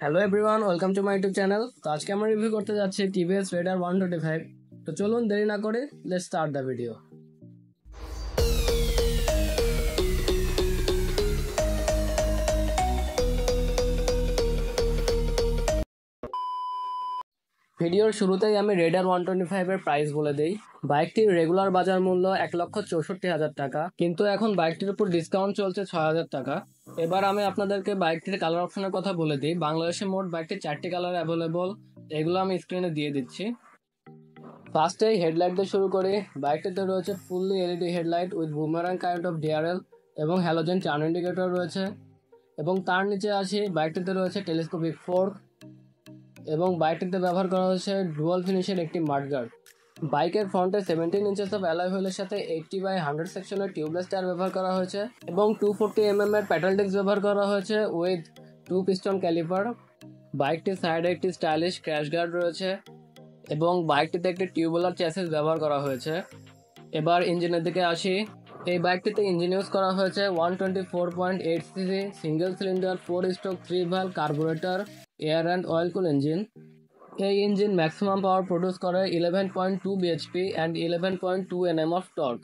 Hello everyone, welcome to my YouTube channel. তো আজকে আমরা রিভিউ করতে যাচ্ছি টিভিএস রেডার 125। তো চলুন দেরি না করে লেটস স্টার্ট দ্য ভিডিও। ভিডিওর শুরুতেই আমি রেডার 125 এর প্রাইস বলে দিই। বাইকটির রেগুলার বাজার মূল্য 1,64,000 টাকা, কিন্তু এখন বাইকটির উপর ডিসকাউন্ট চলছে 6,000 টাকা। এবার আমি আপনাদেরকে বাইকটির কালার অপশনের কথা বলে দিই। বাংলাদেশে মোট বাইকটির 4টি কালার অ্যাভেলেবল, এগুলো আমি স্ক্রিনে দিয়ে দিচ্ছি। ফার্স্টেই হেডলাইট দিয়ে শুরু করি। বাইকটিতে রয়েছে fully LED headlight with বুমারাং kind of DRL এবং হ্যালোজেন টার্ন ইন্ডিকেটর রয়েছে। এবং তার নিচে আসি, বাইকটিতে রয়েছে টেলিস্কোপিক ফোর্ক এবং বাইকটিতে ব্যবহার করা হয়েছে ডুয়াল ফিনিশের একটি মাডগার্ড। বাইকের ফ্রন্টে 17 ইঞ্চেস অফ অ্যালয় হুইলের সাথে 80/100 সেকশনের টিউবলেস টায়ার ব্যবহার করা হয়েছে এবং 240 এর প্যাডেল ডিস্ক ব্যবহার করা হয়েছে উইথ 2 পিস্টন ক্যালিপার। বাইকটির সাইডে একটি স্টাইলিশ ক্র্যাশ গার্ড রয়েছে এবং বাইকটিতে একটি টিউবুলার চ্যাসিস ব্যবহার করা হয়েছে। এবার ইঞ্জিনের দিকে আসি। এই বাইকটিতে ইঞ্জিন ইউজ করা হয়েছে 124.8 CC single cylinder 4 stroke 3 valve carburettor air and oil cool engine. এই ইঞ্জিন ম্যাক্সিমাম পাওয়ার প্রডিউস করে 11.2 BHP and 11.2 NM of torque.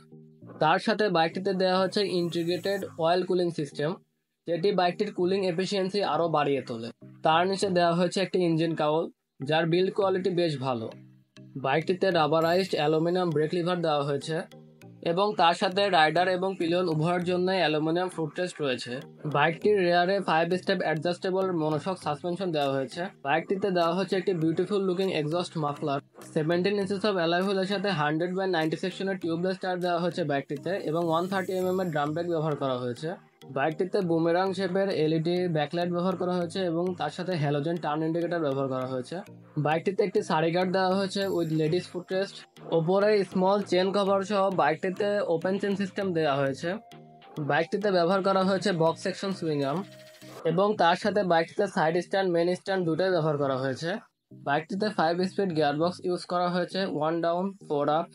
তার সাথে বাইকটিতে দেওয়া হচ্ছে ইন্টিগ্রেটেড অয়েল কুলিং সিস্টেম, যেটি বাইকটির কুলিং এফিসিয়েন্সি আরও বাড়িয়ে তোলে। তার নিচে দেওয়া হয়েছে একটি ইঞ্জিন কাউল, যার বিল্ড কোয়ালিটি বেশ ভালো। বাইকটিতে রাবারাইজড অ্যালুমিনিয়াম ব্রেক লিভার দেওয়া হয়েছে এবং তার সাথে রাইডার এবং পিলিয়ন উভয়ের জন্য অ্যালুমিনিয়াম ফুট রেস্ট রয়েছে। বাইকটির রেয়ারে 5 স্টেপ অ্যাডজাস্টেবল মনোশক সাসপেনশন দেওয়া হয়েছে। বাইকটিতে দেওয়া হচ্ছে একটি beautiful looking exhaust muffler. 17 inches of alloy হুইলের সাথে 100/90 সেকশনের টিউবলেস টায়ার দেওয়া হয়েছে বাইকটিতে এবং 130 এর ড্রাম ব্রেক ব্যবহার করা হয়েছে। বাইকটিতে বুমেরাং শেপের এলইডি ব্যাকলাইট ব্যবহার করা হয়েছে এবং তার সাথে হ্যালোজেন টার্ন ইন্ডিকেটর ব্যবহার করা হয়েছে। বাইকটিতে একটি সারি গার্ড দেওয়া হয়েছে উইথ লেডিস ফুটরেস্ট। ওপরে স্মল চেন কভার সহ বাইকটিতে ওপেন চেন সিস্টেম দেওয়া হয়েছে। বাইকটিতে ব্যবহার করা হয়েছে বক্স সেকশন সুইং আর্ম এবং তার সাথে বাইকটিতে সাইড স্ট্যান্ড মেন স্ট্যান্ড দুটোই ব্যবহার করা হয়েছে। বাইকটিতে 5 স্পিড গিয়ারবক্স ইউজ করা হয়েছে 1 ডাউন 4 আপ।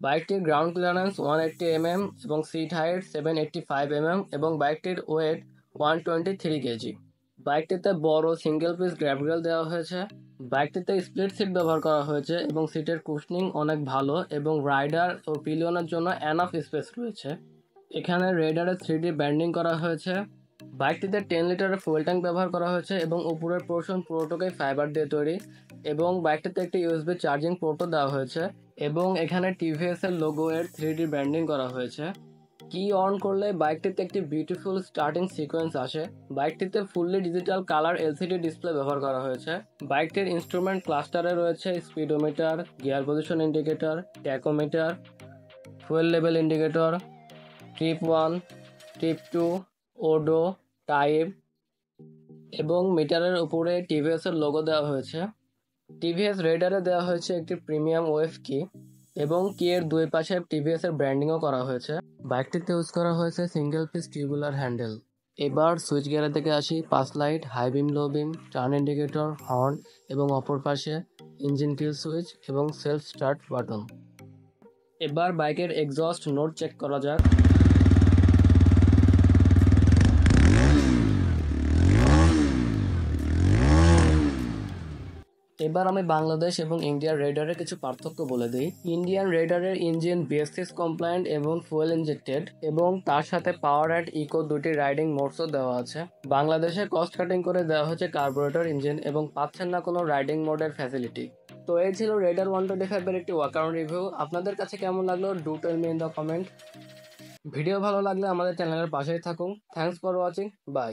বাইকটির গ্রাউন্ড ক্লিয়ারেন্স 180 এবং সিট হাইট 785 এবং বাইকটির ওয়েট 123 কেজি। বাইকটিতে বড় সিঙ্গেল পিস গ্র্যাব রেল দেওয়া হয়েছে। বাইকটিতে স্প্লিট সিট ব্যবহার করা হয়েছে এবং সিটের কুশনিং অনেক ভালো এবং রাইডার ও পিলিয়নের জন্য এনাফ স্পেস রয়েছে। এখানে রেডারে 3D ব্যান্ডিং করা হয়েছে। বাইকটিতে 10 লিটারের ফুয়েল ট্যাঙ্ক ব্যবহার করা হয়েছে এবং উপরের পোর্শন পুরোটাই ফাইবার দিয়ে তৈরি এবং বাইকটিতে একটি ইউএসবি চার্জিং পোর্টও দেওয়া হয়েছে এবং এখানে টিভিএস এর লোগো এর 3D ব্যান্ডিং করা হয়েছে। কি অন করলে বাইকটিতে একটি বিউটিফুল স্টার্টিং সিকোয়েন্স আসে। বাইকটিতে fully digital colour LCD display ব্যবহার করা হয়েছে। বাইকটির ইনস্ট্রুমেন্ট ক্লাস্টারে রয়েছে speedometer, gear position indicator, tachometer, fuel level indicator, trip 1, trip 2, odo, type এবং মিটারের উপরে টিভিএস এর লোগো দেওয়া হয়েছে। টিভিএস রেডারে দেওয়া হয়েছে একটি প্রিমিয়াম ওয়েভ কি এবং কি এর দুই পাশে টিভিএস এর ব্র্যান্ডিংও করা হয়েছে। বাইকটিতে ইউজ করা হয়েছে সিঙ্গেল পিস টিউবুলার হ্যান্ডেল। এবার সুইচ গিয়ারের দিকে আসি। পাস লাইট, হাই বিম, লো বিম, টার্ন ইন্ডিকেটর, হর্ন এবং অপর পাশে ইঞ্জিন কিল সুইচ এবং সেলফ স্টার্ট বাটন। এবার বাইকের এক্সস্ট নোট চেক করা যাক। এবার আমি বাংলাদেশ এবং ইন্ডিয়ার রেডারের কিছু পার্থক্য বলে দিই। ইন্ডিয়ান রেডারের ইঞ্জিন BS6 কমপ্লায়েন্ট এবং ফুয়েল ইনজেক্টেড এবং তার সাথে পাওয়ার অ্যান্ড ইকো দুটি রাইডিং মোডসও দেওয়া আছে। বাংলাদেশে কস্ট কাটিং করে দেওয়া হচ্ছে কার্বোরেটর ইঞ্জিন এবং পাচ্ছেন না কোনো রাইডিং মোডের ফ্যাসিলিটি। তো এই ছিল রেডার 125 এর একটি ওয়াকআরাউন্ড রিভিউ। আপনাদের কাছে কেমন লাগলো do tell me in the comment. Video ভালো লাগলে আমাদের চ্যানেলের পাশেই থাকুন। Thanks for watching, by.